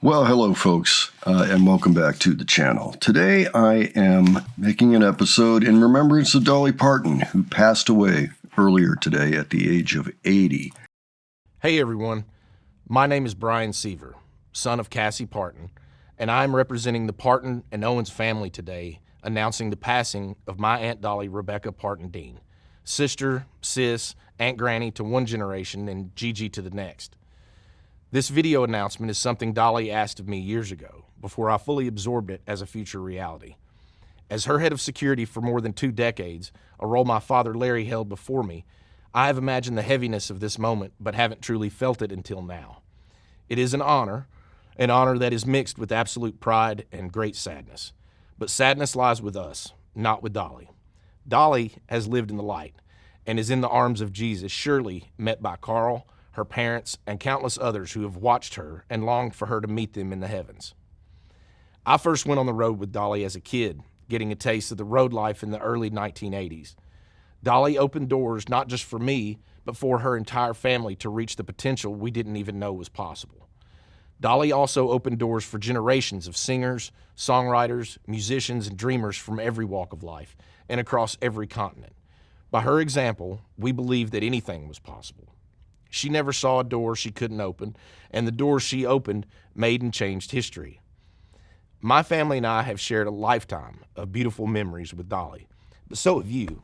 Well, hello, folks, and welcome back to the channel. Today, I am making an episode in remembrance of Dolly Parton, who passed away earlier today at the age of 80. Hey, everyone. My name is Brian Seaver, son of Cassie Parton, and I'm representing the Parton and Owens family today, announcing the passing of my Aunt Dolly Rebecca Parton Dean, sister, sis, Aunt Granny to one generation, and Gigi to the next. This video announcement is something Dolly asked of me years ago, before I fully absorbed it as a future reality. As her head of security for more than 2 decades, a role my father Larry held before me, I have imagined the heaviness of this moment, but haven't truly felt it until now. It is an honor that is mixed with absolute pride and great sadness. But sadness lies with us, not with Dolly. Dolly has lived in the light and is in the arms of Jesus, surely met by Carl, her parents, and countless others who have watched her and longed for her to meet them in the heavens. I first went on the road with Dolly as a kid, getting a taste of the road life in the early 1980s. Dolly opened doors not just for me, but for her entire family to reach the potential we didn't even know was possible. Dolly also opened doors for generations of singers, songwriters, musicians, and dreamers from every walk of life and across every continent. By her example, we believed that anything was possible. She never saw a door she couldn't open, and the doors she opened made and changed history. My family and I have shared a lifetime of beautiful memories with Dolly, but so have you.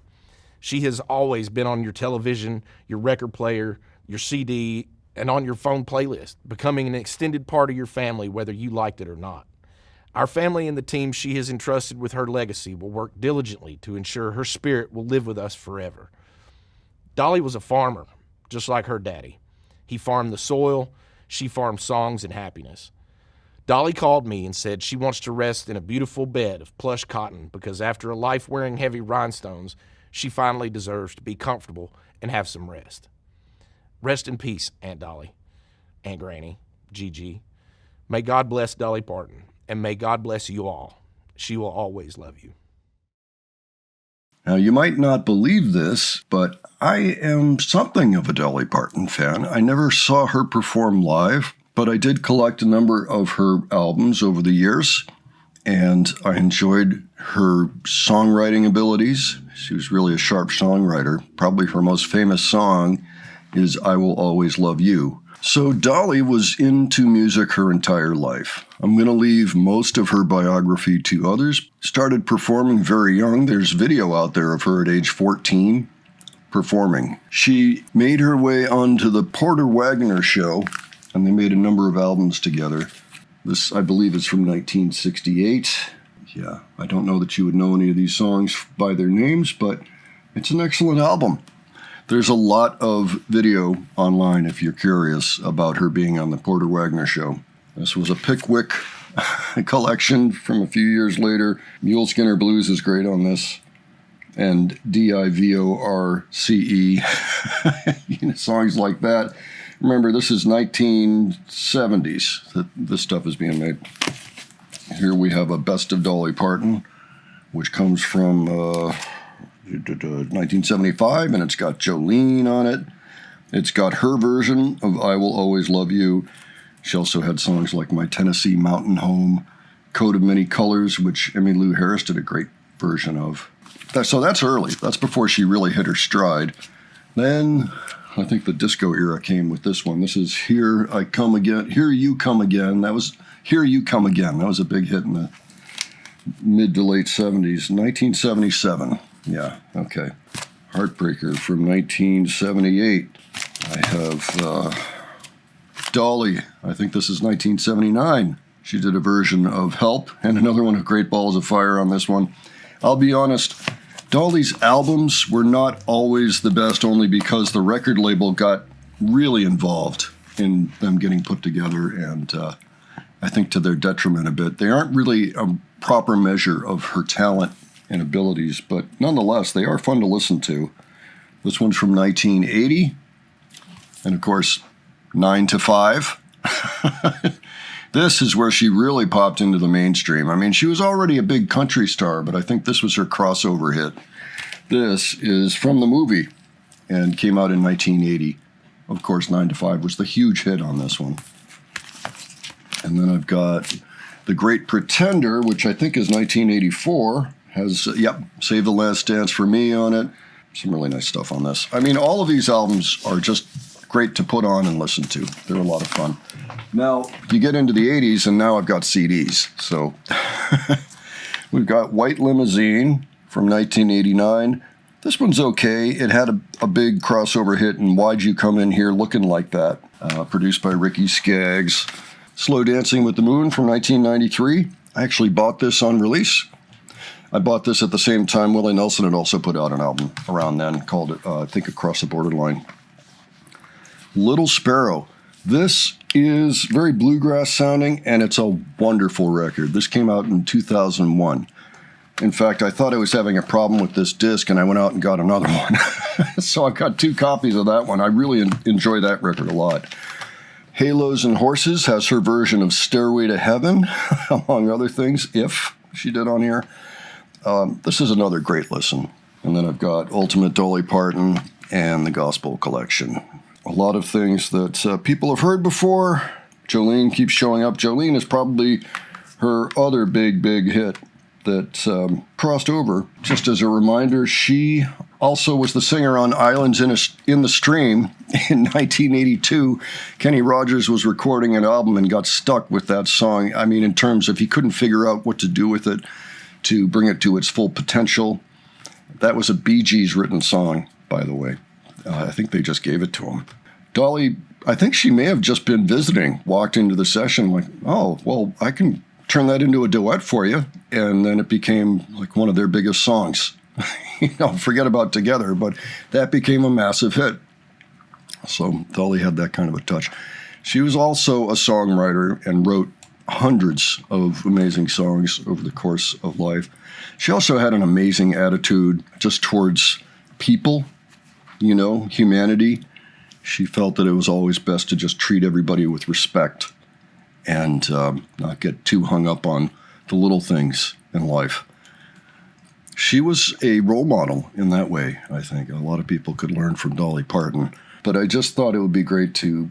She has always been on your television, your record player, your CD, and on your phone playlist, becoming an extended part of your family whether you liked it or not. Our family and the team she has entrusted with her legacy will work diligently to ensure her spirit will live with us forever. Dolly was a farmer, just like her daddy. He farmed the soil, she farmed songs and happiness. Dolly called me and said she wants to rest in a beautiful bed of plush cotton because after a life wearing heavy rhinestones, she finally deserves to be comfortable and have some rest. Rest in peace, Aunt Dolly, Aunt Granny, Gigi. May God bless Dolly Parton, and may God bless you all. She will always love you. Now, you might not believe this, but I am something of a Dolly Parton fan. I never saw her perform live, but I did collect a number of her albums over the years, and I enjoyed her songwriting abilities. She was really a sharp songwriter. Probably her most famous song is I Will Always Love You. So Dolly was into music her entire life. I'm going to leave most of her biography to others. Started performing very young. There's video out there of her at age 14 performing. She made her way onto the Porter Wagoner show, and they made a number of albums together. This, I believe, is from 1968. Yeah, I don't know that you would know any of these songs by their names, but it's an excellent album. There's a lot of video online if you're curious about her being on the Porter Wagoner show. This was a Pickwick collection from a few years later. Mule Skinner Blues is great on this. And Divorce, songs like that. Remember, this is 1970s that this stuff is being made. Here we have a Best of Dolly Parton, which comes from 1975, and it's got Jolene on it. It's got her version of I Will Always Love You. She also had songs like My Tennessee Mountain Home, Coat of Many Colors, which Emmylou Harris did a great version of. So that's early. That's before she really hit her stride. Then I think the disco era came with this one. This is Here I Come Again. Here You Come Again. That was Here You Come Again. That was a big hit in the mid to late 70s. 1977. Yeah, okay. Heartbreaker from 1978. I have Dolly. I think this is 1979. She did a version of Help and another one of Great Balls of Fire on this one. I'll be honest, Dolly's albums were not always the best only because the record label got really involved in them getting put together, and I think to their detriment a bit. They aren't really a proper measure of her talent and abilities, but nonetheless, they are fun to listen to. This one's from 1980, and of course, 9 to 5. This is where she really popped into the mainstream. I mean, she was already a big country star, but I think this was her crossover hit. This is from the movie and came out in 1980. Of course, 9 to 5 was the huge hit on this one. And then I've got The Great Pretender, which I think is 1984. Has, Save the Last Dance for Me on it. Some really nice stuff on this. I mean, all of these albums are just great to put on and listen to. They're a lot of fun. Now, you get into the 80s, and now I've got CDs. So we've got White Limousine from 1989. This one's okay. It had a big crossover hit in Why'd You Come In Here Looking Like That, produced by Ricky Skaggs. Slow Dancing with the Moon from 1993. I actually bought this on release. I bought this at the same time Willie Nelson had also put out an album around then called it, I think, Across the Borderline. Little Sparrow. This is very bluegrass sounding, and it's a wonderful record. This came out in 2001. In fact, I thought I was having a problem with this disc, and I went out and got another one. So I've got 2 copies of that one. I really enjoy that record a lot. Halos and Horses has her version of Stairway to Heaven, among other things, If, she did on here. This is another great listen. And then I've got Ultimate Dolly Parton and the Gospel Collection. A lot of things that people have heard before. Jolene keeps showing up. Jolene is probably her other big hit that crossed over. Just as a reminder, she also was the singer on Islands in the Stream in 1982. Kenny Rogers was recording an album and got stuck with that song. I mean, in terms of he couldn't figure out what to do with it to bring it to its full potential. That was a Bee Gees written song, by the way. I think they just gave it to him. Dolly, I think she may have just been visiting, walked into the session like, oh, well, I can turn that into a duet for you. And then it became like one of their biggest songs. Forget about Together, but that became a massive hit. So Dolly had that kind of a touch. She was also a songwriter and wrote hundreds of amazing songs over the course of life. She also had an amazing attitude just towards people, humanity. She felt that it was always best to just treat everybody with respect and not get too hung up on the little things in life. She was a role model in that way, I think. A lot of people could learn from Dolly Parton. But I just thought it would be great to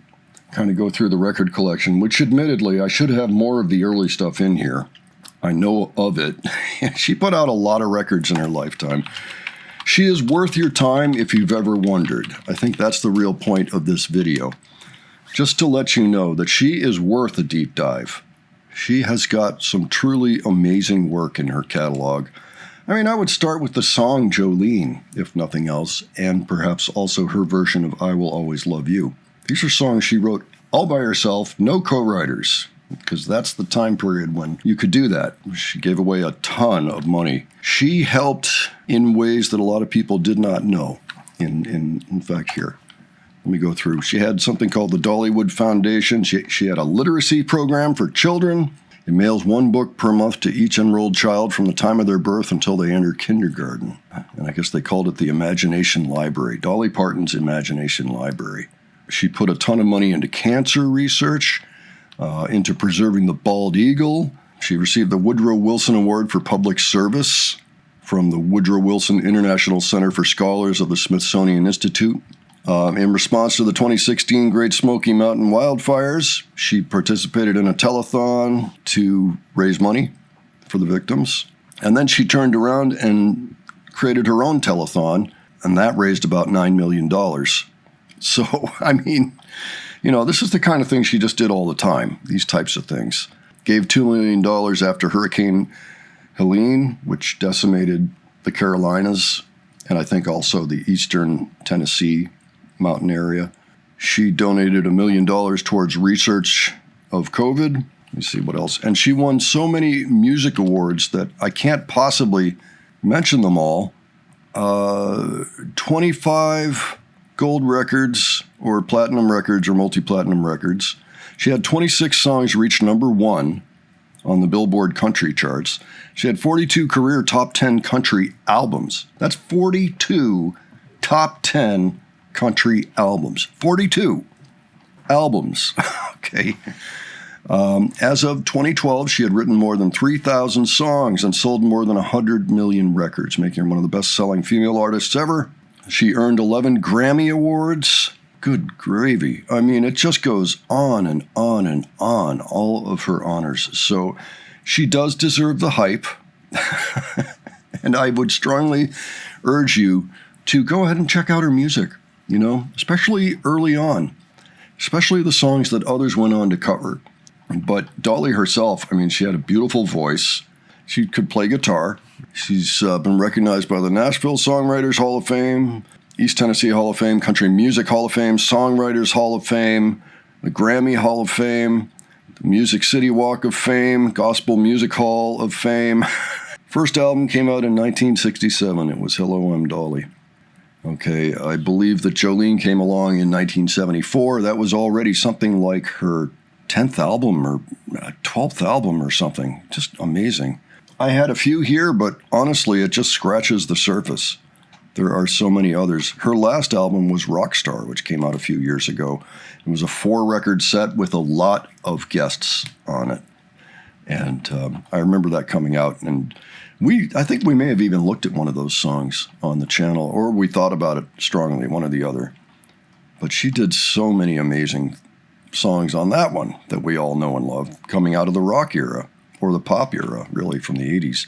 kind of go through the record collection, which admittedly, I should have more of the early stuff in here. I know of it. She put out a lot of records in her lifetime. She is worth your time if you've ever wondered. I think that's the real point of this video. Just to let you know that she is worth a deep dive. She has got some truly amazing work in her catalog. I mean, I would start with the song Jolene, if nothing else, and perhaps also her version of I Will Always Love You. These are songs she wrote all by herself, no co-writers, because that's the time period when you could do that. She gave away a ton of money. She helped in ways that a lot of people did not know. In fact, here, let me go through. She had something called the Dollywood Foundation. She had a literacy program for children. It mails 1 book per month to each enrolled child from the time of their birth until they enter kindergarten. And I guess they called it the Imagination Library, Dolly Parton's Imagination Library. She put a ton of money into cancer research, into preserving the bald eagle. She received the Woodrow Wilson Award for Public Service from the Woodrow Wilson International Center for Scholars of the Smithsonian Institute. In response to the 2016 Great Smoky Mountain wildfires, she participated in a telethon to raise money for the victims. And then she turned around and created her own telethon, and that raised about $9 million. So, I mean, this is the kind of thing she just did all the time, these types of things. Gave $2 million after Hurricane Helene, which decimated the Carolinas, and I think also the eastern Tennessee mountain area. She donated $1 million towards research of COVID. Let me see what else. And she won so many music awards that I can't possibly mention them all. 25 gold records or platinum records or multi-platinum records. She had 26 songs reach #1 on the Billboard country charts. She had 42 career top 10 country albums. That's 42 top 10 country albums. 42 albums. Okay. As of 2012, she had written more than 3,000 songs and sold more than 100 million records, making her one of the best-selling female artists ever. She earned 11 Grammy Awards, good gravy. I mean, it just goes on and on and on, all of her honors. So she does deserve the hype. And I would strongly urge you to go ahead and check out her music, especially early on, especially the songs that others went on to cover. But Dolly herself, I mean, she had a beautiful voice. She could play guitar. She's been recognized by the Nashville Songwriters Hall of Fame, East Tennessee Hall of Fame, Country Music Hall of Fame, Songwriters Hall of Fame, the Grammy Hall of Fame, the Music City Walk of Fame, Gospel Music Hall of Fame. First album came out in 1967. It was Hello, I'm Dolly. Okay, I believe that Jolene came along in 1974. That was already something like her 10th album or 12th album or something. Just amazing. I had a few here, but honestly, it just scratches the surface. There are so many others. Her last album was Rockstar, which came out a few years ago. It was a 4-record set with a lot of guests on it. And I remember that coming out, and I think we may have even looked at one of those songs on the channel, or we thought about it strongly, one or the other. But she did so many amazing songs on that one that we all know and love, coming out of the rock era, or the pop era, really, from the 80s.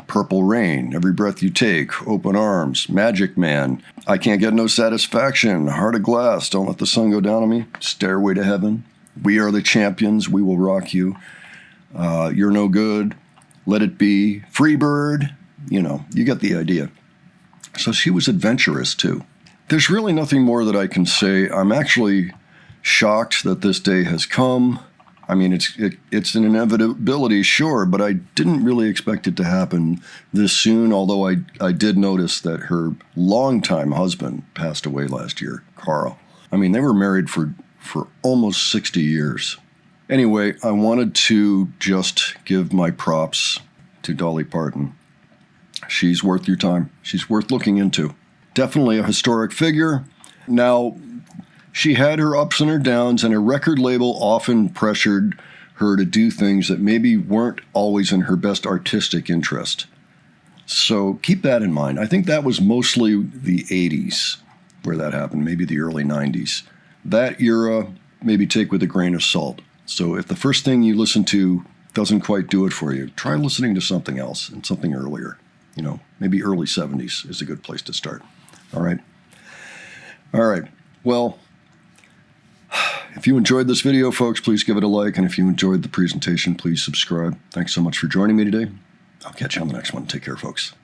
Purple Rain, Every Breath You Take, Open Arms, Magic Man, I Can't Get No Satisfaction, Heart of Glass, Don't Let the Sun Go Down on Me, Stairway to Heaven, We Are the Champions, We Will Rock You, You're No Good, Let It Be, Free Bird, you get the idea. So she was adventurous too. There's really nothing more that I can say. I'm actually shocked that this day has come. I mean, it's an inevitability, sure, but I didn't really expect it to happen this soon, although I did notice that her longtime husband passed away last year, Carl. I mean, they were married for almost 60 years. Anyway, I wanted to just give my props to Dolly Parton. She's worth your time. She's worth looking into. Definitely a historic figure. Now, she had her ups and her downs, and a record label often pressured her to do things that maybe weren't always in her best artistic interest. So keep that in mind. I think that was mostly the 80s where that happened, maybe the early 90s. That era, maybe take with a grain of salt. So if the first thing you listen to doesn't quite do it for you, try listening to something else and something earlier. Maybe early 70s is a good place to start. All right. Well, if you enjoyed this video, folks, please give it a like. And if you enjoyed the presentation, please subscribe. Thanks so much for joining me today. I'll catch you on the next one. Take care, folks.